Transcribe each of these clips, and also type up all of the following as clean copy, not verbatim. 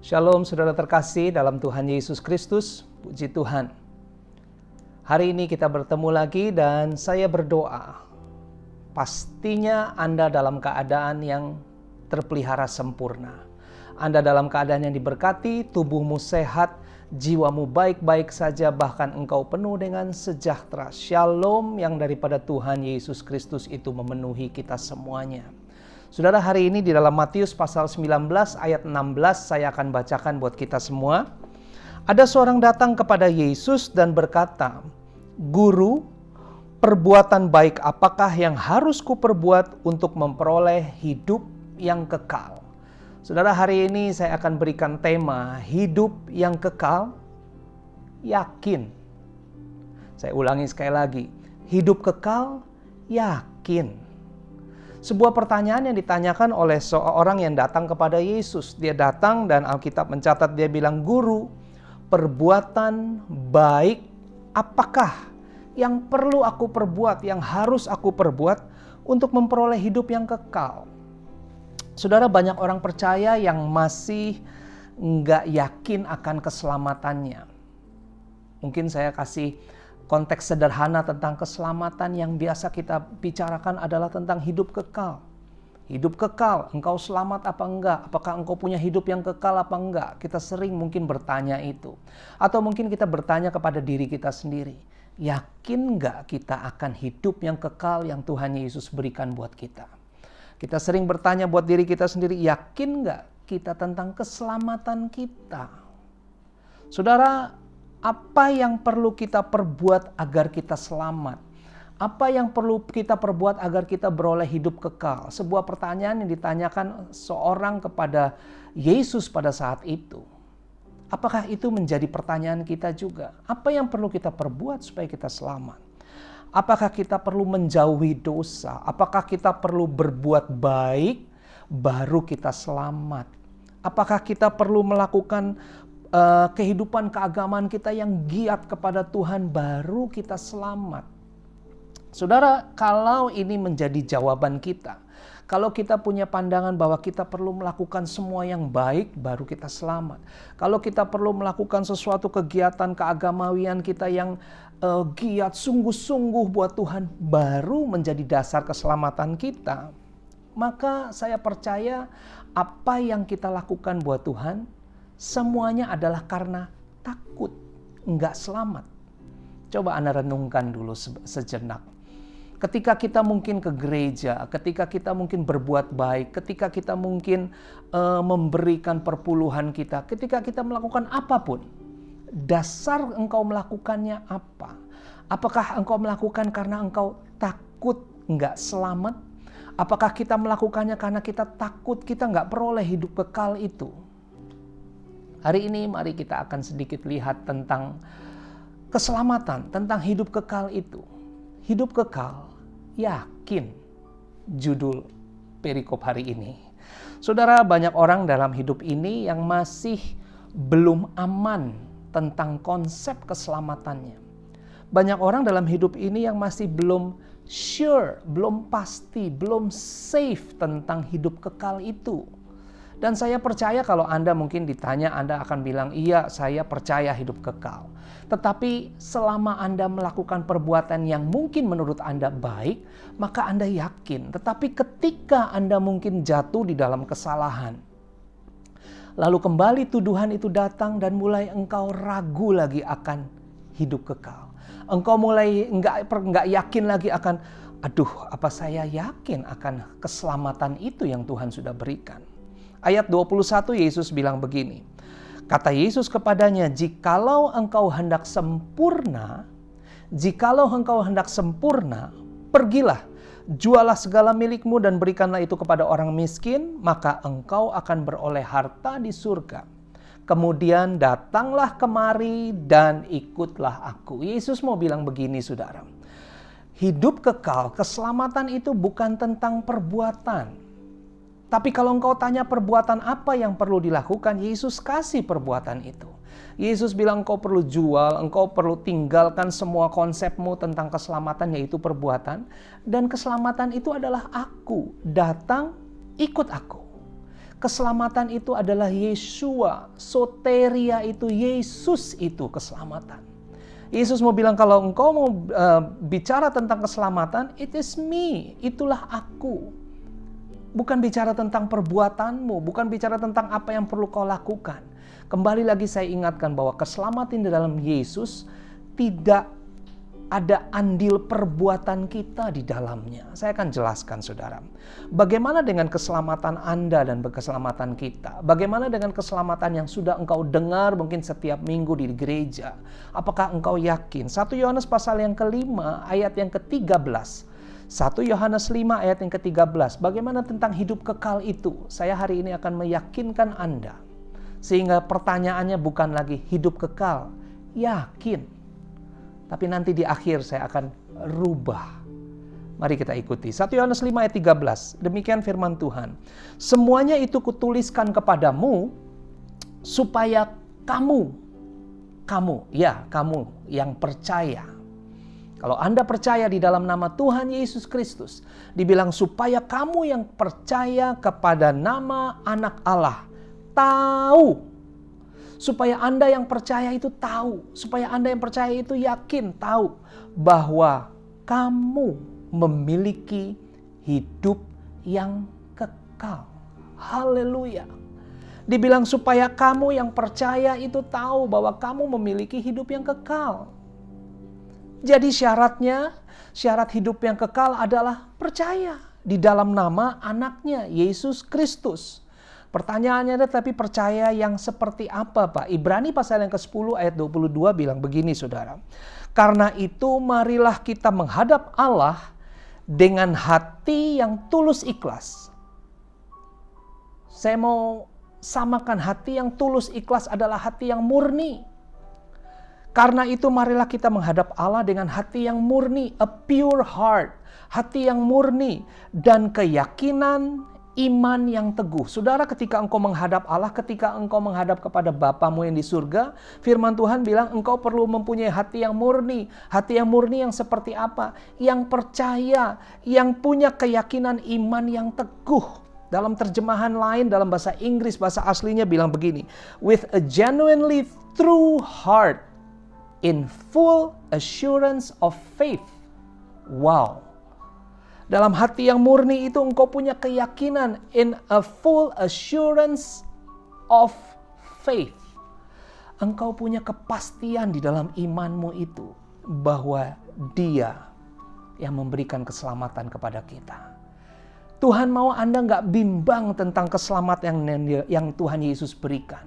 Shalom saudara terkasih dalam Tuhan Yesus Kristus, puji Tuhan. Hari ini kita bertemu lagi dan saya berdoa. Pastinya Anda dalam keadaan yang terpelihara sempurna. Anda dalam keadaan yang diberkati, tubuhmu sehat, jiwamu baik-baik saja, bahkan engkau penuh dengan sejahtera. Shalom yang daripada Tuhan Yesus Kristus itu memenuhi kita semuanya. Saudara, hari ini di dalam Matius pasal 19 ayat 16 saya akan bacakan buat kita semua. Ada seorang datang kepada Yesus dan berkata, "Guru, perbuatan baik apakah yang harus kuperbuat untuk memperoleh hidup yang kekal?" Saudara, hari ini saya akan berikan tema hidup yang kekal. Yakin. Saya ulangi sekali lagi. Hidup kekal, yakin. Sebuah pertanyaan yang ditanyakan oleh seorang yang datang kepada Yesus. Dia datang dan Alkitab mencatat, dia bilang, "Guru, perbuatan baik apakah yang perlu aku perbuat, yang harus aku perbuat untuk memperoleh hidup yang kekal?" Saudara, banyak orang percaya yang masih nggak yakin akan keselamatannya. Mungkin saya kasih konteks sederhana tentang keselamatan yang biasa kita bicarakan adalah tentang hidup kekal. Hidup kekal, engkau selamat apa enggak? Apakah engkau punya hidup yang kekal apa enggak? Kita sering mungkin bertanya itu. Atau mungkin kita bertanya kepada diri kita sendiri. Yakin enggak kita akan hidup yang kekal yang Tuhan Yesus berikan buat kita? Kita sering bertanya buat diri kita sendiri, yakin enggak kita tentang keselamatan kita? Saudara, apa yang perlu kita perbuat agar kita selamat? Apa yang perlu kita perbuat agar kita beroleh hidup kekal? Sebuah pertanyaan yang ditanyakan seorang kepada Yesus pada saat itu. Apakah itu menjadi pertanyaan kita juga? Apa yang perlu kita perbuat supaya kita selamat? Apakah kita perlu menjauhi dosa? Apakah kita perlu berbuat baik baru kita selamat? Apakah kita perlu melakukan kehidupan keagamaan kita yang giat kepada Tuhan baru kita selamat? Saudara, kalau ini menjadi jawaban kita, kalau kita punya pandangan bahwa kita perlu melakukan semua yang baik baru kita selamat, kalau kita perlu melakukan sesuatu kegiatan keagamawian kita yang giat sungguh-sungguh buat Tuhan baru menjadi dasar keselamatan kita, maka saya percaya apa yang kita lakukan buat Tuhan semuanya adalah karena takut, enggak selamat. Coba Anda renungkan dulu sejenak. Ketika kita mungkin ke gereja, ketika kita mungkin berbuat baik, ketika kita mungkin memberikan perpuluhan kita, ketika kita melakukan apapun, dasar engkau melakukannya apa? Apakah engkau melakukan karena engkau takut enggak selamat? Apakah kita melakukannya karena kita takut kita enggak peroleh hidup kekal itu? Hari ini mari kita akan sedikit lihat tentang keselamatan, tentang hidup kekal itu. Hidup kekal, yakin, judul perikop hari ini. Saudara, banyak orang dalam hidup ini yang masih belum aman tentang konsep keselamatannya. Banyak orang dalam hidup ini yang masih belum sure, belum pasti, belum safe tentang hidup kekal itu. Dan saya percaya kalau Anda mungkin ditanya, Anda akan bilang, iya saya percaya hidup kekal. Tetapi selama Anda melakukan perbuatan yang mungkin menurut Anda baik, maka Anda yakin. Tetapi ketika Anda mungkin jatuh di dalam kesalahan, lalu kembali tuduhan itu datang dan mulai engkau ragu lagi akan hidup kekal. Engkau mulai enggak yakin lagi akan, aduh apa saya yakin akan keselamatan itu yang Tuhan sudah berikan. Ayat 21 Yesus bilang begini. Kata Yesus kepadanya, jikalau engkau hendak sempurna, pergilah, jualah segala milikmu dan berikanlah itu kepada orang miskin, maka engkau akan beroleh harta di surga. Kemudian datanglah kemari dan ikutlah aku. Yesus mau bilang begini, saudara. Hidup kekal, keselamatan itu bukan tentang perbuatan. Tapi kalau engkau tanya perbuatan apa yang perlu dilakukan, Yesus kasih perbuatan itu. Yesus bilang engkau perlu jual, engkau perlu tinggalkan semua konsepmu tentang keselamatan, yaitu perbuatan. Dan keselamatan itu adalah aku, datang, ikut aku. Keselamatan itu adalah Yeshua. Soteria itu Yesus itu keselamatan. Yesus mau bilang kalau engkau mau bicara tentang keselamatan, it is me, itulah aku. Bukan bicara tentang perbuatanmu, bukan bicara tentang apa yang perlu kau lakukan. Kembali lagi saya ingatkan bahwa keselamatan di dalam Yesus tidak ada andil perbuatan kita di dalamnya. Saya akan jelaskan saudara. Bagaimana dengan keselamatan Anda dan keselamatan kita? Bagaimana dengan keselamatan yang sudah engkau dengar mungkin setiap minggu di gereja? Apakah engkau yakin? 1 Yohanes pasal yang kelima ayat yang ke-13. 1 Yohanes 5 ayat yang ke-13. Bagaimana tentang hidup kekal itu? Saya hari ini akan meyakinkan Anda. Sehingga pertanyaannya bukan lagi hidup kekal. Yakin. Tapi nanti di akhir saya akan rubah. Mari kita ikuti. 1 Yohanes 5 ayat 13. Demikian firman Tuhan. Semuanya itu kutuliskan kepadamu supaya kamu yang percaya. Kalau Anda percaya di dalam nama Tuhan Yesus Kristus, dibilang supaya kamu yang percaya kepada nama Anak Allah tahu. Supaya Anda yang percaya itu tahu. Supaya Anda yang percaya itu yakin tahu bahwa kamu memiliki hidup yang kekal. Haleluya. Dibilang supaya kamu yang percaya itu tahu bahwa kamu memiliki hidup yang kekal. Jadi syarat hidup yang kekal adalah percaya di dalam nama anaknya Yesus Kristus. Pertanyaannya tapi percaya yang seperti apa Pak? Ibrani pasal yang ke-10 ayat 22 bilang begini saudara. Karena itu marilah kita menghadap Allah dengan hati yang tulus ikhlas. Saya mau samakan hati yang tulus ikhlas adalah hati yang murni. Karena itu marilah kita menghadap Allah dengan hati yang murni, a pure heart, hati yang murni dan keyakinan iman yang teguh. Saudara, ketika engkau menghadap Allah, ketika engkau menghadap kepada Bapamu yang di surga, firman Tuhan bilang engkau perlu mempunyai hati yang murni. Hati yang murni yang seperti apa? Yang percaya, yang punya keyakinan iman yang teguh. Dalam terjemahan lain, dalam bahasa Inggris, bahasa aslinya bilang begini. With a genuinely true heart, in full assurance of faith. Wow. Dalam hati yang murni itu engkau punya keyakinan in a full assurance of faith. Engkau punya kepastian di dalam imanmu itu bahwa Dia yang memberikan keselamatan kepada kita. Tuhan mau Anda nggak bimbang tentang keselamatan yang Tuhan Yesus berikan.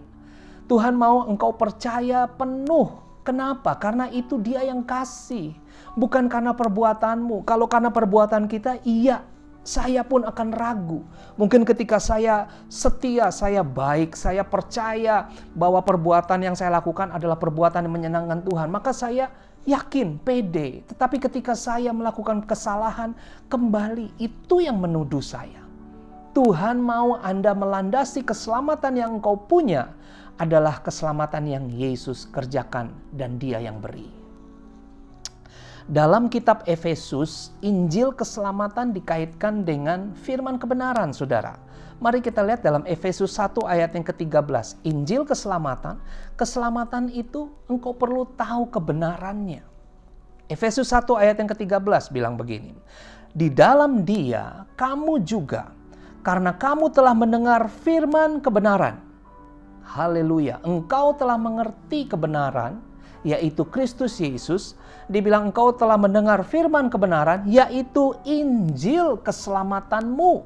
Tuhan mau engkau percaya penuh. Kenapa? Karena itu Dia yang kasih. Bukan karena perbuatanmu. Kalau karena perbuatan kita, iya, saya pun akan ragu. Mungkin ketika saya setia, saya baik, saya percaya bahwa perbuatan yang saya lakukan adalah perbuatan yang menyenangkan Tuhan. Maka saya yakin, pede. Tetapi ketika saya melakukan kesalahan, kembali itu yang menuduh saya. Tuhan mau Anda melandasi keselamatan yang engkau punya adalah keselamatan yang Yesus kerjakan dan Dia yang beri. Dalam kitab Efesus, Injil keselamatan dikaitkan dengan firman kebenaran, saudara. Mari kita lihat dalam Efesus 1 ayat yang ke-13. Injil keselamatan itu engkau perlu tahu kebenarannya. Efesus 1 ayat yang ke-13 bilang begini. Di dalam Dia, kamu juga, karena kamu telah mendengar firman kebenaran. Haleluya, engkau telah mengerti kebenaran, yaitu Kristus Yesus. Dibilang engkau telah mendengar firman kebenaran, yaitu Injil keselamatanmu.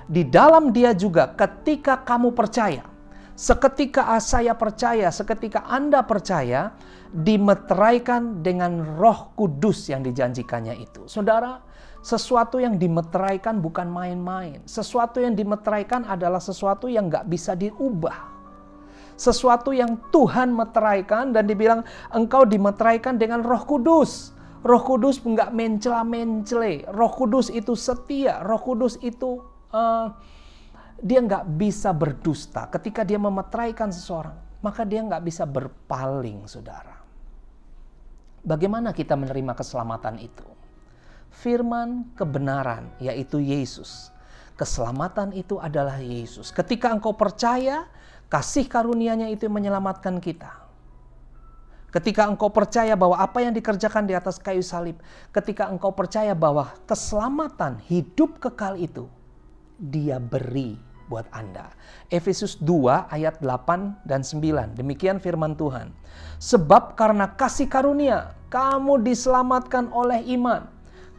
Di dalam Dia juga ketika kamu percaya, seketika saya percaya, seketika Anda percaya, dimeteraikan dengan Roh Kudus yang dijanjikannya itu. Saudara, sesuatu yang dimeteraikan bukan main-main. Sesuatu yang dimeteraikan adalah sesuatu yang gak bisa diubah. Sesuatu yang Tuhan meteraikan dan dibilang engkau dimeteraikan dengan Roh Kudus. Roh Kudus enggak mencela-mencele. Roh Kudus itu setia. Roh Kudus itu dia enggak bisa berdusta. Ketika dia memeteraikan seseorang, maka dia enggak bisa berpaling, saudara. Bagaimana kita menerima keselamatan itu? Firman kebenaran, yaitu Yesus. Keselamatan itu adalah Yesus. Ketika engkau percaya, kasih karunia-Nya itu menyelamatkan kita. Ketika engkau percaya bahwa apa yang dikerjakan di atas kayu salib, ketika engkau percaya bahwa keselamatan hidup kekal itu Dia beri buat Anda. Efesus 2 ayat 8 dan 9. Demikian firman Tuhan. Sebab karena kasih karunia kamu diselamatkan oleh iman.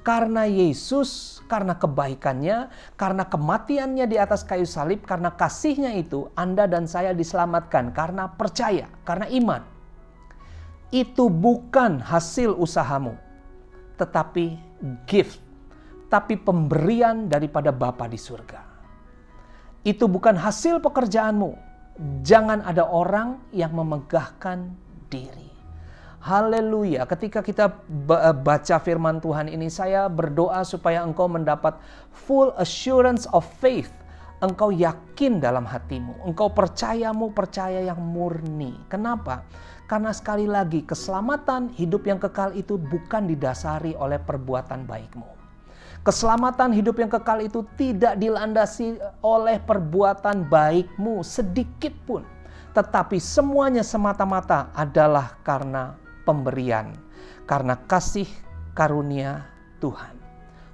Karena Yesus, karena kebaikannya, karena kematiannya di atas kayu salib, karena kasihnya itu Anda dan saya diselamatkan karena percaya, karena iman. Itu bukan hasil usahamu, tetapi gift, tapi pemberian daripada Bapa di surga. Itu bukan hasil pekerjaanmu. Jangan ada orang yang memegahkan diri. Haleluya. Ketika kita baca firman Tuhan ini, saya berdoa supaya engkau mendapat full assurance of faith. Engkau yakin dalam hatimu. Engkau percaya yang murni. Kenapa? Karena sekali lagi keselamatan hidup yang kekal itu bukan didasari oleh perbuatan baikmu. Keselamatan hidup yang kekal itu tidak dilandasi oleh perbuatan baikmu sedikit pun. Tetapi semuanya semata-mata adalah karena pemberian. Karena kasih karunia Tuhan.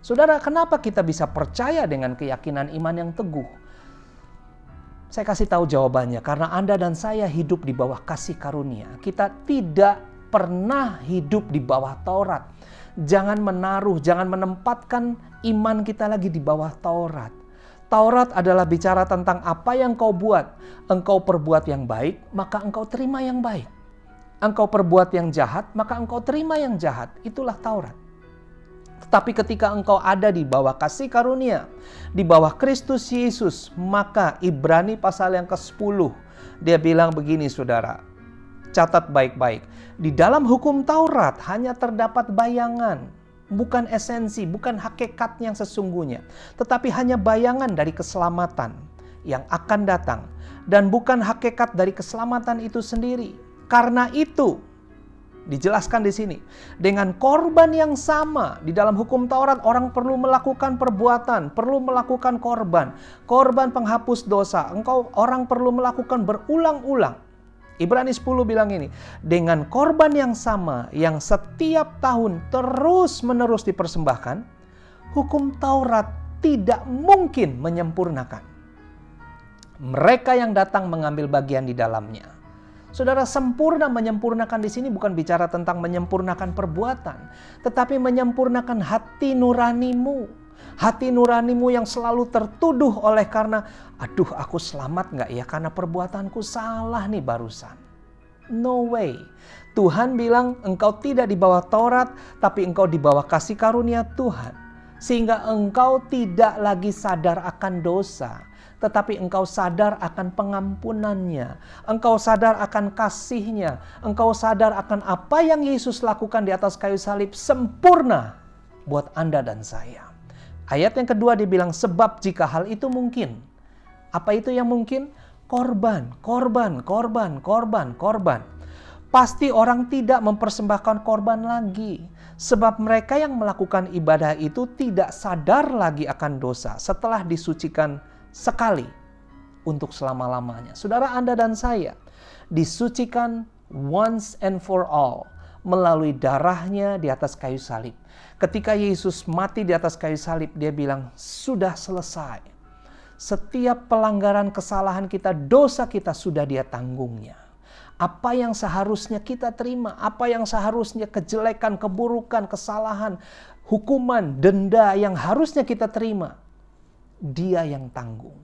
Saudara, kenapa kita bisa percaya dengan keyakinan iman yang teguh? Saya kasih tahu jawabannya, karena Anda dan saya hidup di bawah kasih karunia. Kita tidak pernah hidup di bawah Taurat. Jangan menaruh, jangan menempatkan iman kita lagi di bawah Taurat. Taurat adalah bicara tentang apa yang kau buat. Engkau perbuat yang baik, maka engkau terima yang baik. Engkau perbuat yang jahat, maka engkau terima yang jahat. Itulah Taurat. Tetapi ketika engkau ada di bawah kasih karunia, di bawah Kristus Yesus, maka Ibrani pasal yang ke-10, dia bilang begini saudara, catat baik-baik. Di dalam hukum Taurat hanya terdapat bayangan, bukan esensi, bukan hakikat yang sesungguhnya. Tetapi hanya bayangan dari keselamatan yang akan datang. Dan bukan hakikat dari keselamatan itu sendiri. Karena itu, dijelaskan di sini, dengan korban yang sama di dalam hukum Taurat orang perlu melakukan perbuatan, perlu melakukan korban penghapus dosa. Orang perlu melakukan berulang-ulang. Ibrani 10 bilang ini, dengan korban yang sama yang setiap tahun terus-menerus dipersembahkan, hukum Taurat tidak mungkin menyempurnakan mereka yang datang mengambil bagian di dalamnya. Saudara, sempurna menyempurnakan di sini bukan bicara tentang menyempurnakan perbuatan, tetapi menyempurnakan hati nuranimu. Hati nuranimu yang selalu tertuduh oleh karena, aduh aku selamat nggak ya karena perbuatanku salah nih barusan. No way. Tuhan bilang engkau tidak di bawah Taurat, tapi engkau di bawah kasih karunia Tuhan. Sehingga engkau tidak lagi sadar akan dosa, tetapi engkau sadar akan pengampunannya. Engkau sadar akan kasihnya. Engkau sadar akan apa yang Yesus lakukan di atas kayu salib sempurna buat Anda dan saya. Ayat yang kedua dibilang, sebab jika hal itu mungkin. Apa itu yang mungkin? Korban. Pasti orang tidak mempersembahkan korban lagi. Sebab mereka yang melakukan ibadah itu tidak sadar lagi akan dosa setelah disucikan sekali untuk selama-lamanya. Saudara, Anda dan saya disucikan once and for all melalui darahnya di atas kayu salib. Ketika Yesus mati di atas kayu salib, dia bilang, sudah selesai. Setiap pelanggaran kesalahan kita, dosa kita sudah dia tanggungnya. Apa yang seharusnya kita terima, apa yang seharusnya kejelekan, keburukan, kesalahan, hukuman, denda yang harusnya kita terima, dia yang tanggung.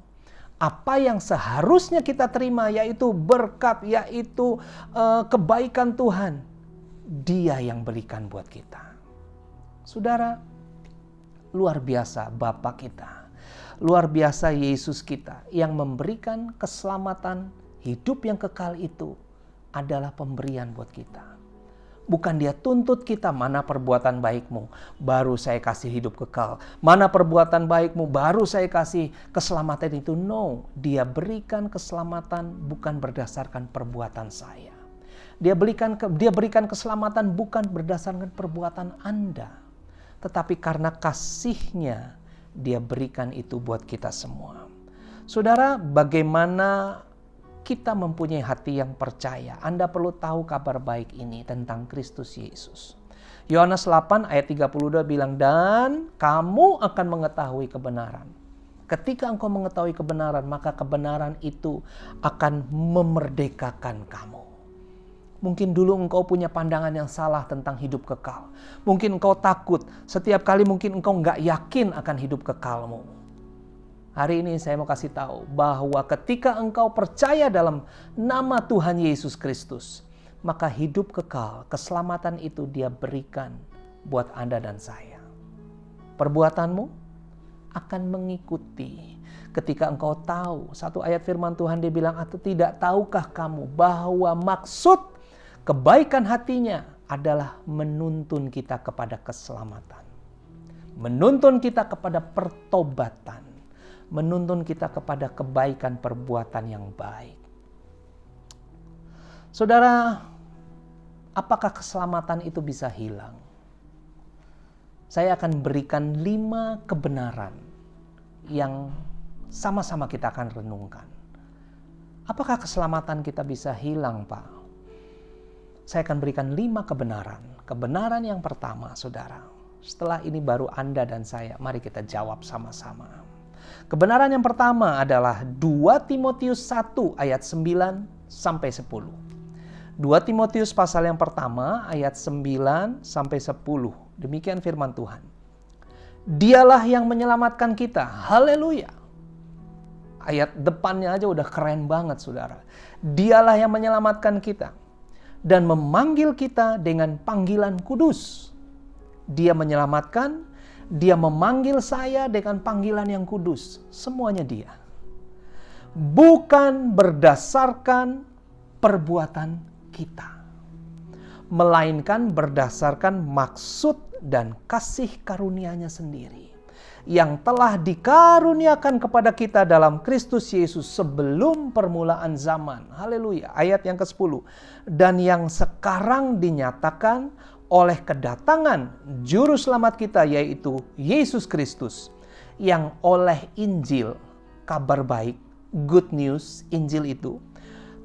Apa yang seharusnya kita terima, yaitu berkat, yaitu kebaikan Tuhan, dia yang berikan buat kita. Saudara, luar biasa Bapa kita. Luar biasa Yesus kita yang memberikan keselamatan, hidup yang kekal itu adalah pemberian buat kita. Bukan dia tuntut kita, mana perbuatan baikmu, baru saya kasih hidup kekal. Mana perbuatan baikmu, baru saya kasih keselamatan itu. No, dia berikan keselamatan bukan berdasarkan perbuatan saya. Dia berikan keselamatan bukan berdasarkan perbuatan Anda. Tetapi karena kasihnya, Dia berikan itu buat kita semua. Saudara, bagaimana kita mempunyai hati yang percaya? Anda perlu tahu kabar baik ini tentang Kristus Yesus. Yohanes 8 ayat 32 bilang, dan kamu akan mengetahui kebenaran. Ketika engkau mengetahui kebenaran, maka kebenaran itu akan memerdekakan kamu. Mungkin dulu engkau punya pandangan yang salah tentang hidup kekal. Mungkin engkau takut. Setiap kali mungkin engkau nggak yakin akan hidup kekalmu. Hari ini saya mau kasih tahu bahwa ketika engkau percaya dalam nama Tuhan Yesus Kristus, maka hidup kekal, keselamatan itu Dia berikan buat Anda dan saya. Perbuatanmu akan mengikuti. Ketika engkau tahu, satu ayat firman Tuhan dia bilang, atau tidak tahukah kamu bahwa maksud kebaikan hatinya adalah menuntun kita kepada keselamatan. Menuntun kita kepada pertobatan. Menuntun kita kepada kebaikan perbuatan yang baik. Saudara, apakah keselamatan itu bisa hilang? Saya akan berikan 5 kebenaran yang sama-sama kita akan renungkan. Apakah keselamatan kita bisa hilang, Pak? Saya akan berikan 5 kebenaran. Kebenaran yang pertama, saudara. Setelah ini baru Anda dan saya, mari kita jawab sama-sama. Kebenaran yang pertama adalah 2 Timotius 1 ayat 9 sampai 10. 2 Timotius pasal yang pertama ayat 9 sampai 10. Demikian firman Tuhan. Dialah yang menyelamatkan kita. Haleluya. Ayat depannya aja udah keren banget, saudara. Dialah yang menyelamatkan kita dan memanggil kita dengan panggilan kudus. Dia menyelamatkan, Dia memanggil saya dengan panggilan yang kudus. Semuanya Dia. Bukan berdasarkan perbuatan kita, melainkan berdasarkan maksud dan kasih karunia-Nya sendiri yang telah dikaruniakan kepada kita dalam Kristus Yesus sebelum permulaan zaman. Haleluya. Ayat yang ke-10. Dan yang sekarang dinyatakan oleh kedatangan juru selamat kita, yaitu Yesus Kristus, yang oleh Injil, kabar baik, good news, Injil itu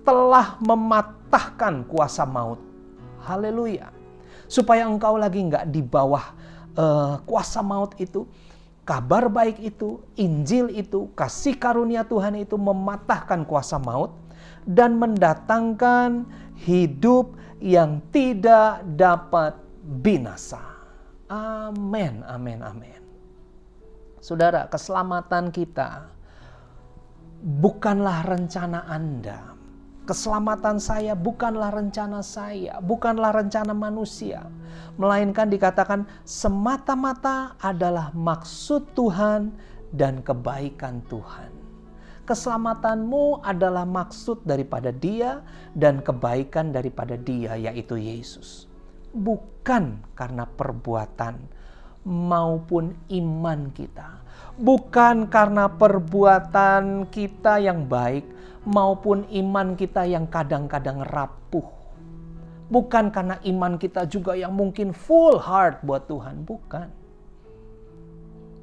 telah mematahkan kuasa maut. Haleluya. Supaya engkau lagi nggak di bawah kuasa maut itu. Kabar baik itu, Injil itu, kasih karunia Tuhan itu mematahkan kuasa maut dan mendatangkan hidup yang tidak dapat binasa. Amin, amin, amin. Saudara, keselamatan kita bukanlah rencana Anda. Keselamatan saya bukanlah rencana saya, bukanlah rencana manusia. Melainkan dikatakan semata-mata adalah maksud Tuhan dan kebaikan Tuhan. Keselamatanmu adalah maksud daripada Dia dan kebaikan daripada Dia, yaitu Yesus. Bukan karena perbuatan maupun iman kita. Bukan karena perbuatan kita yang baik maupun iman kita yang kadang-kadang rapuh. Bukan karena iman kita juga yang mungkin full heart buat Tuhan. Bukan.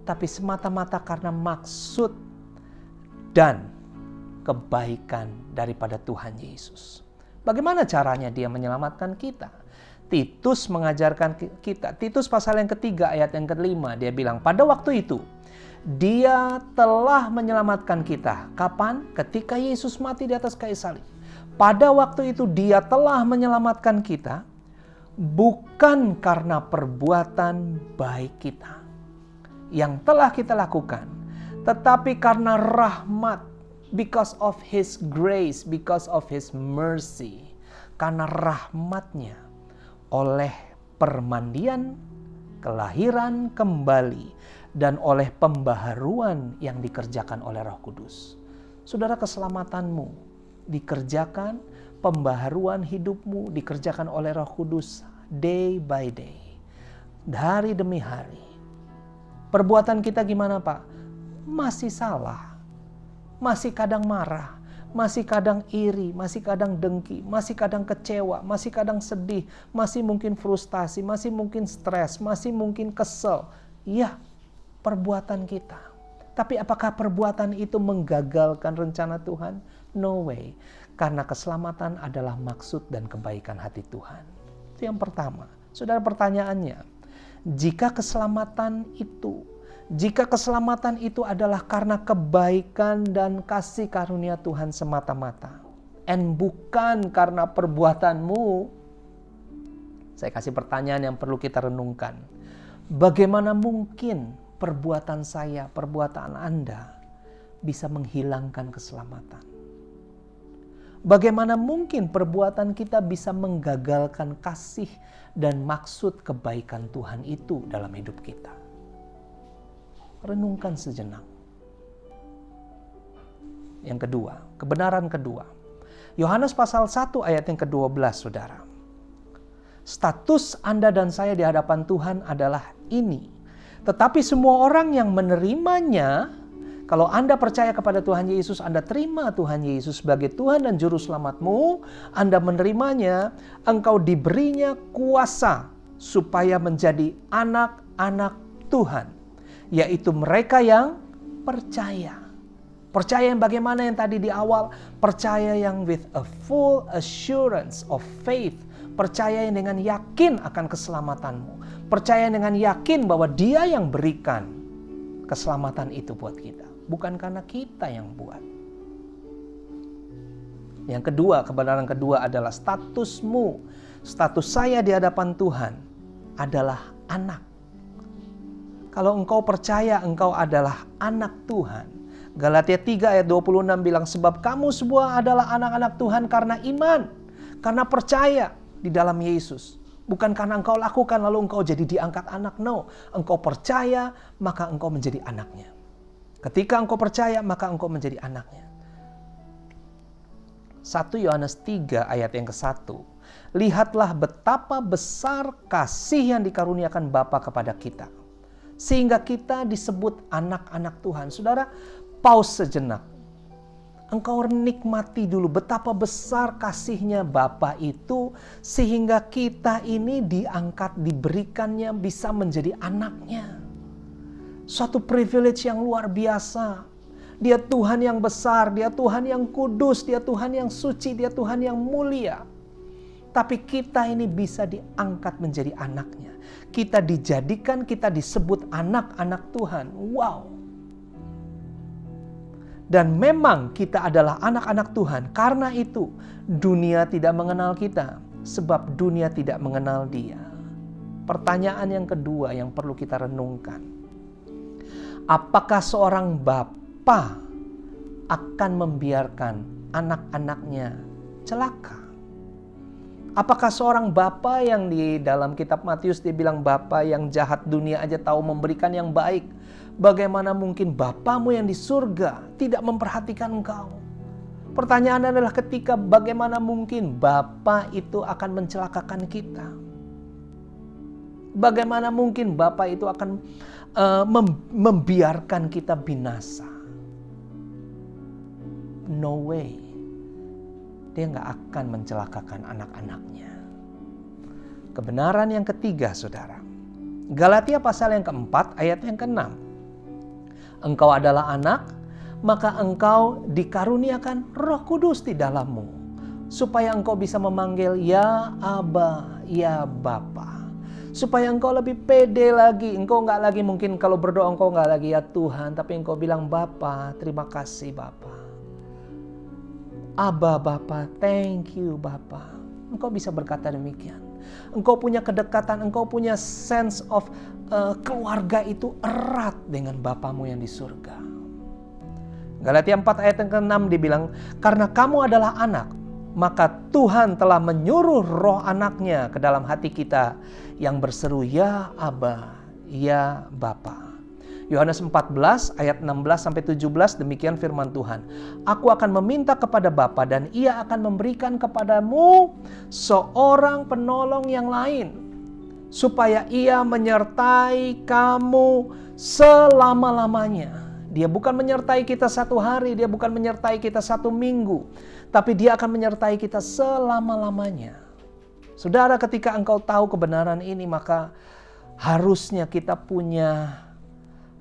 Tapi semata-mata karena maksud dan kebaikan daripada Tuhan Yesus. Bagaimana caranya Dia menyelamatkan kita? Titus mengajarkan kita. Titus pasal yang ketiga ayat yang kelima. Dia bilang, pada waktu itu Dia telah menyelamatkan kita. Kapan? Ketika Yesus mati di atas kayu salib. Pada waktu itu Dia telah menyelamatkan kita. Bukan karena perbuatan baik kita yang telah kita lakukan, tetapi karena rahmat, because of His grace, because of His mercy, karena rahmat-Nya, oleh permandian, kelahiran kembali, dan oleh pembaharuan yang dikerjakan oleh Roh Kudus. Saudara, keselamatanmu dikerjakan, pembaharuan hidupmu dikerjakan oleh Roh Kudus day by day, hari demi hari. Perbuatan kita gimana, Pak? Masih salah, masih kadang marah, masih kadang iri, masih kadang dengki, masih kadang kecewa, masih kadang sedih, masih mungkin frustasi, masih mungkin stres, masih mungkin kesel. Iya, perbuatan kita. Tapi apakah perbuatan itu menggagalkan rencana Tuhan? No way. Karena keselamatan adalah maksud dan kebaikan hati Tuhan. Itu yang pertama. Saudara, pertanyaannya, jika keselamatan itu adalah karena kebaikan dan kasih karunia Tuhan semata-mata, and bukan karena perbuatanmu, saya kasih pertanyaan yang perlu kita renungkan. Bagaimana mungkin perbuatan saya, perbuatan Anda bisa menghilangkan keselamatan? Bagaimana mungkin perbuatan kita bisa menggagalkan kasih dan maksud kebaikan Tuhan itu dalam hidup kita? Renungkan sejenak. Yang kedua, kebenaran kedua. Yohanes pasal 1 ayat yang ke-12, saudara. Status Anda dan saya di hadapan Tuhan adalah ini. Tetapi semua orang yang menerimanya, kalau Anda percaya kepada Tuhan Yesus, Anda terima Tuhan Yesus sebagai Tuhan dan Juru Selamatmu, Anda menerimanya, engkau diberinya kuasa supaya menjadi anak-anak Tuhan. Yaitu mereka yang percaya. Percaya yang bagaimana yang tadi di awal? Percaya yang with a full assurance of faith. Percaya yang dengan yakin akan keselamatanmu. Percaya dengan yakin bahwa Dia yang berikan keselamatan itu buat kita. Bukan karena kita yang buat. Yang kedua, kebenaran kedua adalah statusmu. Status saya di hadapan Tuhan adalah anak. Kalau engkau percaya engkau adalah anak Tuhan. Galatia 3 ayat 26 bilang, sebab kamu semua adalah anak-anak Tuhan karena iman. Karena percaya di dalam Yesus. Bukan karena engkau lakukan lalu engkau jadi diangkat anak. No, engkau percaya maka engkau menjadi anaknya. Ketika engkau percaya maka engkau menjadi anaknya. 1 Yohanes 3 ayat yang ke-1. Lihatlah betapa besar kasih yang dikaruniakan Bapa kepada kita, sehingga kita disebut anak-anak Tuhan. Saudara, pause sejenak. Engkau nikmati dulu betapa besar kasihnya Bapa itu, sehingga kita ini diangkat, diberikannya bisa menjadi anaknya. Suatu privilege yang luar biasa. Dia Tuhan yang besar, Dia Tuhan yang kudus, Dia Tuhan yang suci, Dia Tuhan yang mulia. Tapi kita ini bisa diangkat menjadi anaknya. Kita dijadikan, kita disebut anak-anak Tuhan. Wow. Dan memang kita adalah anak-anak Tuhan. Karena itu dunia tidak mengenal kita. Sebab dunia tidak mengenal Dia. Pertanyaan yang kedua yang perlu kita renungkan. Apakah seorang bapa akan membiarkan anak-anaknya celaka? Apakah seorang bapa yang di dalam kitab Matius dibilang bapa yang jahat dunia aja tahu memberikan yang baik, bagaimana mungkin Bapamu yang di surga tidak memperhatikan engkau? Pertanyaan adalah ketika bagaimana mungkin Bapa itu akan mencelakakan kita? Bagaimana mungkin Bapa itu akan membiarkan kita binasa? No way. Dia nggak akan mencelakakan anak-anaknya. Kebenaran yang ketiga, saudara. Galatia pasal yang keempat ayat yang ke-6. Engkau adalah anak, maka engkau dikaruniakan Roh Kudus di dalammu, supaya engkau bisa memanggil ya Aba, ya Bapa. Supaya engkau lebih pede lagi. Engkau nggak lagi mungkin kalau berdoa engkau nggak lagi ya Tuhan, tapi engkau bilang Bapa, terima kasih Bapa. Aba Bapa, thank you Bapa. Engkau bisa berkata demikian. Engkau punya kedekatan, engkau punya sense of keluarga itu erat dengan Bapamu yang di surga. Galatia 4 ayat yang ke-6 dibilang, karena kamu adalah anak, maka Tuhan telah menyuruh roh anaknya ke dalam hati kita yang berseru, ya Aba, ya Bapa. Yohanes 14 ayat 16-17 demikian firman Tuhan. Aku akan meminta kepada Bapa dan Ia akan memberikan kepadamu seorang penolong yang lain, supaya Ia menyertai kamu selama-lamanya. Dia bukan menyertai kita 1 hari, Dia bukan menyertai kita 1 minggu, tapi Dia akan menyertai kita selama-lamanya. Saudara, ketika engkau tahu kebenaran ini, maka harusnya kita punya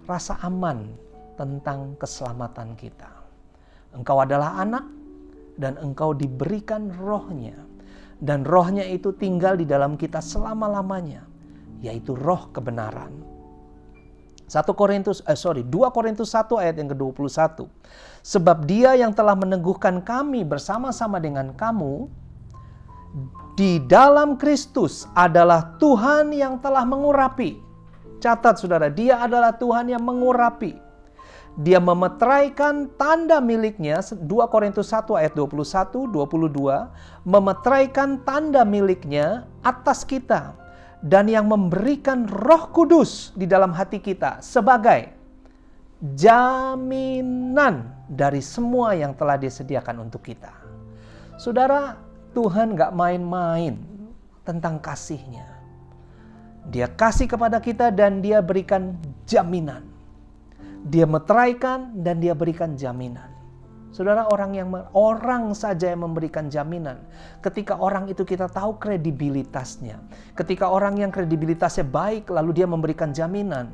rasa aman tentang keselamatan kita. Engkau adalah anak dan engkau diberikan Roh-Nya. Dan Roh-Nya itu tinggal di dalam kita selama-lamanya, yaitu roh kebenaran. 2 Korintus 1 ayat yang ke-21. Sebab Dia yang telah meneguhkan kami bersama-sama dengan kamu di dalam Kristus adalah Tuhan yang telah mengurapi. Catat saudara, Dia adalah Tuhan yang mengurapi. Dia memeteraikan tanda miliknya, 2 Korintus 1 ayat 21, 22, memeteraikan tanda miliknya atas kita, dan yang memberikan Roh Kudus di dalam hati kita sebagai jaminan dari semua yang telah disediakan untuk kita. Saudara, Tuhan gak main-main tentang kasih-Nya. Dia kasih kepada kita dan Dia berikan jaminan. Dia meteraikan dan Dia berikan jaminan. Saudara, orang saja yang memberikan jaminan. Ketika orang itu kita tahu kredibilitasnya. Ketika orang yang kredibilitasnya baik lalu dia memberikan jaminan,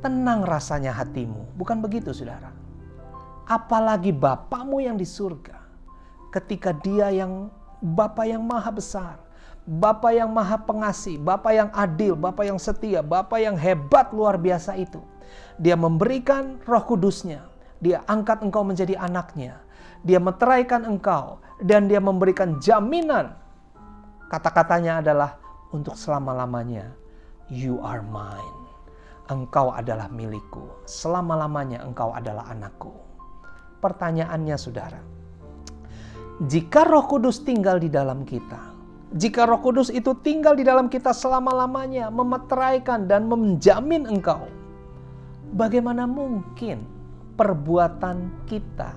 tenang rasanya hatimu. Bukan begitu saudara? Apalagi Bapamu yang di surga. Ketika Dia yang Bapa yang maha besar, Bapa yang maha pengasih, Bapa yang adil, Bapa yang setia, Bapa yang hebat luar biasa itu. Dia memberikan Roh Kudus-Nya. Dia angkat engkau menjadi anaknya. Dia meteraikan engkau. Dan Dia memberikan jaminan. Kata-katanya adalah untuk selama-lamanya. You are mine. Engkau adalah milikku. Selama-lamanya engkau adalah anakku. Pertanyaannya saudara. Jika Roh Kudus tinggal di dalam kita. Jika Roh Kudus itu tinggal di dalam kita selama-lamanya. Memeteraikan dan menjamin engkau. Bagaimana mungkin perbuatan kita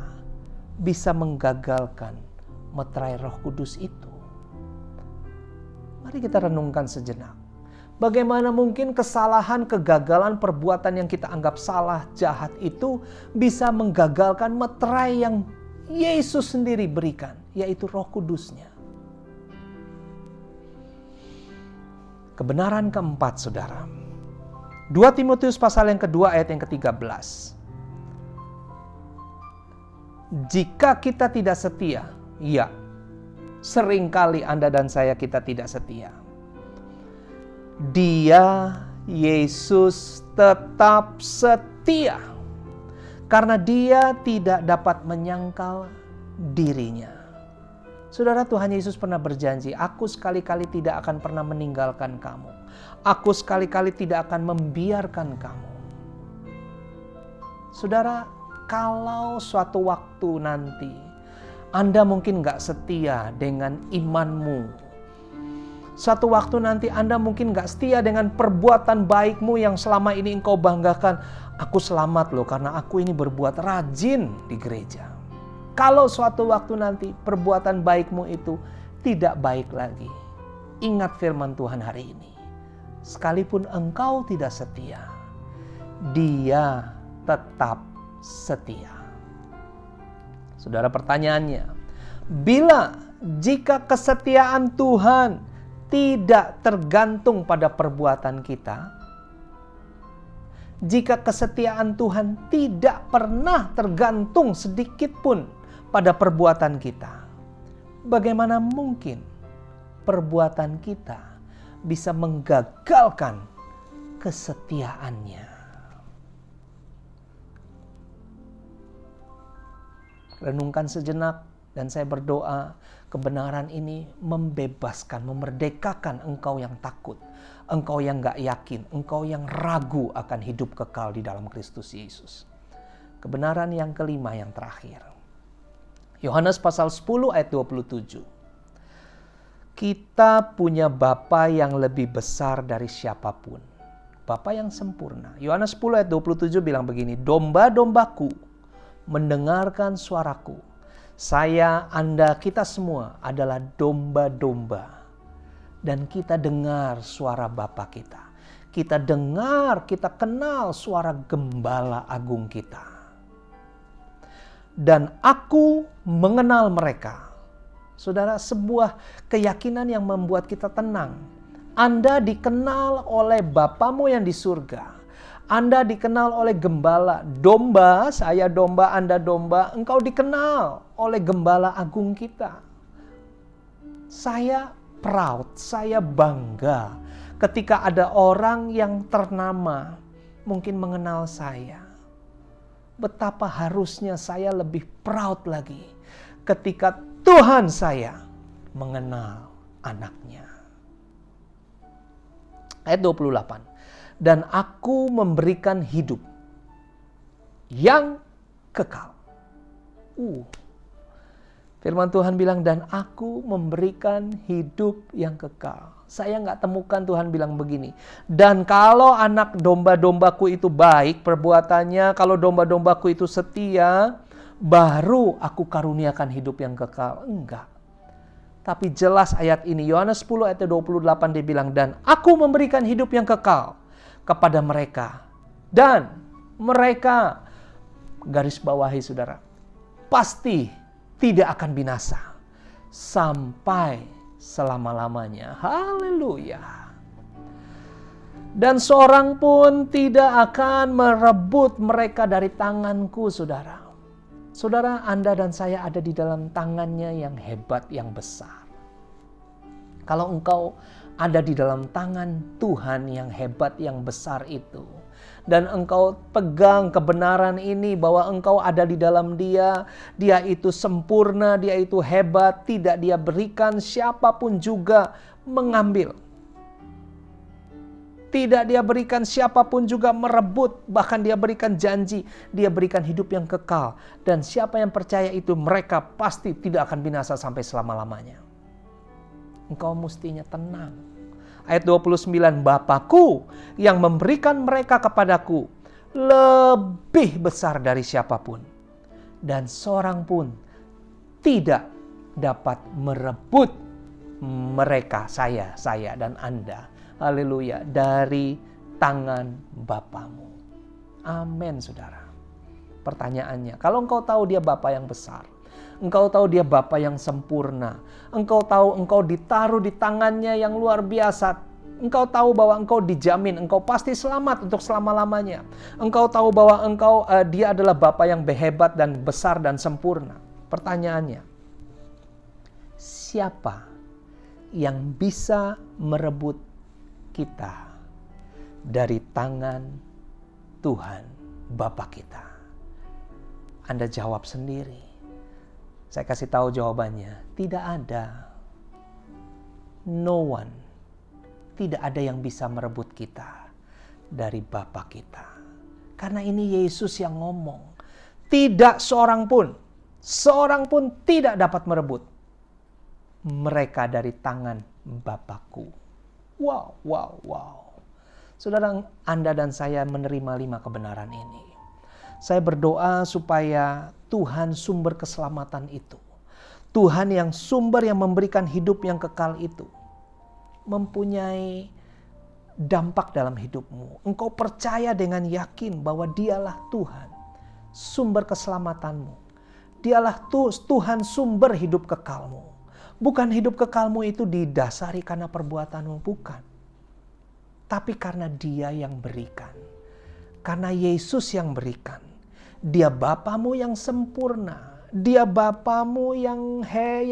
bisa menggagalkan meterai Roh Kudus itu? Mari kita renungkan sejenak. Bagaimana mungkin kesalahan, kegagalan, perbuatan yang kita anggap salah, jahat itu bisa menggagalkan meterai yang Yesus sendiri berikan, yaitu Roh Kudus-Nya. Kebenaran keempat, saudara. 2 Timotius pasal yang kedua ayat yang ke-13. Jika kita tidak setia, ya, seringkali Anda dan saya kita tidak setia. Dia, Yesus, tetap setia. Karena Dia tidak dapat menyangkal dirinya. Saudara, Tuhan Yesus pernah berjanji, aku sekali-kali tidak akan pernah meninggalkan kamu. Aku sekali-kali tidak akan membiarkan kamu. Saudara, kalau suatu waktu nanti Anda mungkin gak setia dengan imanmu. Suatu waktu nanti Anda mungkin gak setia dengan perbuatan baikmu yang selama ini engkau banggakan. Aku selamat loh karena aku ini berbuat rajin di gereja. Kalau suatu waktu nanti perbuatan baikmu itu tidak baik lagi. Ingat firman Tuhan hari ini. Sekalipun engkau tidak setia, Dia tetap setia. Saudara, pertanyaannya, jika kesetiaan Tuhan tidak tergantung pada perbuatan kita, jika kesetiaan Tuhan tidak pernah tergantung sedikit pun pada perbuatan kita, bagaimana mungkin perbuatan kita bisa menggagalkan kesetiaannya? Renungkan sejenak dan saya berdoa kebenaran ini membebaskan, memerdekakan engkau yang takut, engkau yang gak yakin, engkau yang ragu akan hidup kekal di dalam Kristus Yesus. Kebenaran yang kelima yang terakhir. Yohanes pasal 10 ayat 27. Kita punya Bapa yang lebih besar dari siapapun. Bapa yang sempurna. Yohanes 10 ayat 27 bilang begini, domba-dombaku mendengarkan suaraku. Saya, Anda, kita semua adalah domba-domba. Dan kita dengar suara Bapa kita. Kita dengar, kita kenal suara gembala agung kita. Dan aku mengenal mereka. Saudara, sebuah keyakinan yang membuat kita tenang. Anda dikenal oleh Bapamu yang di surga. Anda dikenal oleh gembala. Domba, saya domba, Anda domba. Engkau dikenal oleh gembala agung kita. Saya proud, saya bangga ketika ada orang yang ternama mungkin mengenal saya. Betapa harusnya saya lebih proud lagi ketika Tuhan saya mengenal anaknya. Ayat 28. Dan aku memberikan hidup yang kekal. Firman Tuhan bilang, dan aku memberikan hidup yang kekal. Saya nggak temukan Tuhan bilang begini. Dan kalau anak domba-dombaku itu baik perbuatannya, kalau domba-dombaku itu setia, baru aku karuniakan hidup yang kekal. Enggak. Tapi jelas ayat ini, Yohanes 10 ayat 28 dia bilang, dan aku memberikan hidup yang kekal kepada mereka. Dan mereka, garis bawahi saudara, pasti tidak akan binasa sampai selama-lamanya. Haleluya. Dan seorang pun tidak akan merebut mereka dari tanganku, saudara. Saudara, Anda dan saya ada di dalam tangannya yang hebat, yang besar. Kalau engkau ada di dalam tangan Tuhan yang hebat, yang besar itu, dan engkau pegang kebenaran ini bahwa engkau ada di dalam Dia, Dia itu sempurna, Dia itu hebat, tidak Dia berikan siapapun juga mengambil. Tidak Dia berikan siapapun juga merebut, bahkan Dia berikan janji, Dia berikan hidup yang kekal. Dan siapa yang percaya itu, mereka pasti tidak akan binasa sampai selama-lamanya. Engkau mestinya tenang. Ayat 29, Bapakku yang memberikan mereka kepadaku lebih besar dari siapapun. Dan seorang pun tidak dapat merebut mereka, saya dan Anda. Haleluya, dari tangan Bapamu. Amin, saudara. Pertanyaannya, kalau engkau tahu Dia Bapa yang besar, engkau tahu Dia Bapa yang sempurna, engkau tahu engkau ditaruh di tangannya yang luar biasa, engkau tahu bahwa engkau dijamin, engkau pasti selamat untuk selama-lamanya, engkau tahu bahwa Dia adalah Bapa yang hebat dan besar dan sempurna. Pertanyaannya, siapa yang bisa merebut kita dari tangan Tuhan Bapa kita? Anda jawab sendiri. Saya kasih tahu jawabannya. Tidak ada. No one. Tidak ada yang bisa merebut kita dari Bapa kita. Karena ini Yesus yang ngomong. Tidak seorang pun tidak dapat merebut mereka dari tangan Bapakku. Wow. Saudara, Anda dan saya menerima 5 kebenaran ini. Saya berdoa supaya Tuhan sumber keselamatan itu, Tuhan yang sumber yang memberikan hidup yang kekal itu, mempunyai dampak dalam hidupmu. Engkau percaya dengan yakin bahwa Dialah Tuhan, sumber keselamatanmu. Dialah Tuhan sumber hidup kekalmu. Bukan hidup kekalmu itu didasari karena perbuatanmu, bukan. Tapi karena Dia yang berikan. Karena Yesus yang berikan. Dia Bapamu yang sempurna. Dia Bapamu yang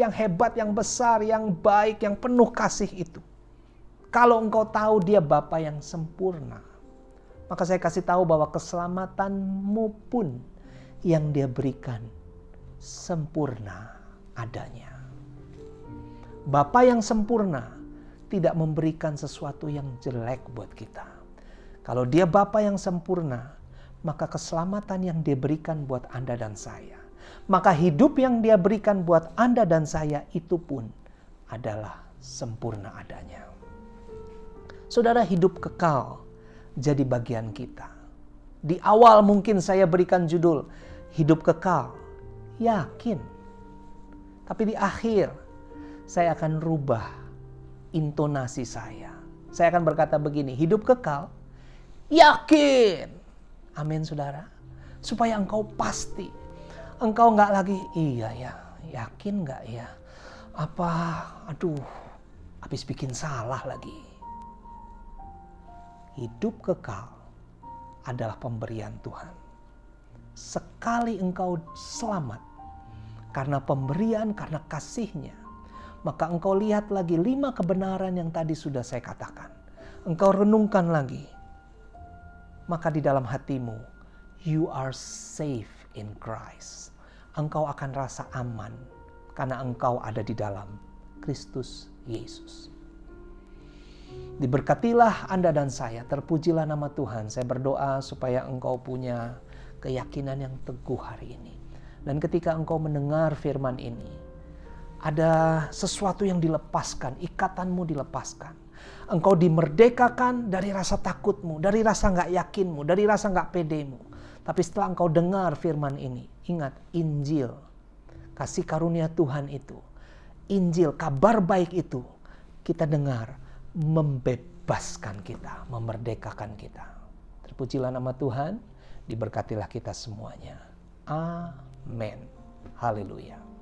hebat, yang besar, yang baik, yang penuh kasih itu. Kalau engkau tahu Dia Bapa yang sempurna, maka saya kasih tahu bahwa keselamatanmu pun yang Dia berikan sempurna adanya. Bapa yang sempurna tidak memberikan sesuatu yang jelek buat kita. Kalau Dia Bapa yang sempurna, maka keselamatan yang Dia berikan buat Anda dan saya, maka hidup yang Dia berikan buat Anda dan saya itu pun adalah sempurna adanya. Saudara, hidup kekal jadi bagian kita. Di awal mungkin saya berikan judul hidup kekal, yakin. Tapi di akhir saya akan rubah intonasi saya. Saya akan berkata begini, hidup kekal, yakin. Amin, saudara. Supaya engkau pasti. Engkau nggak lagi, iya ya, yakin nggak ya? Habis bikin salah lagi. Hidup kekal adalah pemberian Tuhan. Sekali engkau selamat karena pemberian, karena kasih-Nya, maka engkau lihat lagi 5 kebenaran yang tadi sudah saya katakan. Engkau renungkan lagi. Maka di dalam hatimu, you are safe in Christ. Engkau akan rasa aman karena engkau ada di dalam Kristus Yesus. Diberkatilah Anda dan saya, terpujilah nama Tuhan. Saya berdoa supaya engkau punya keyakinan yang teguh hari ini. Dan ketika engkau mendengar firman ini, ada sesuatu yang dilepaskan, ikatanmu dilepaskan. Engkau dimerdekakan dari rasa takutmu, dari rasa gak yakinmu, dari rasa gak pedemu. Tapi setelah engkau dengar firman ini, ingat Injil, kasih karunia Tuhan itu, Injil, kabar baik itu, kita dengar, membebaskan kita, memerdekakan kita. Terpujilah nama Tuhan, diberkatilah kita semuanya. Amin. Haleluya.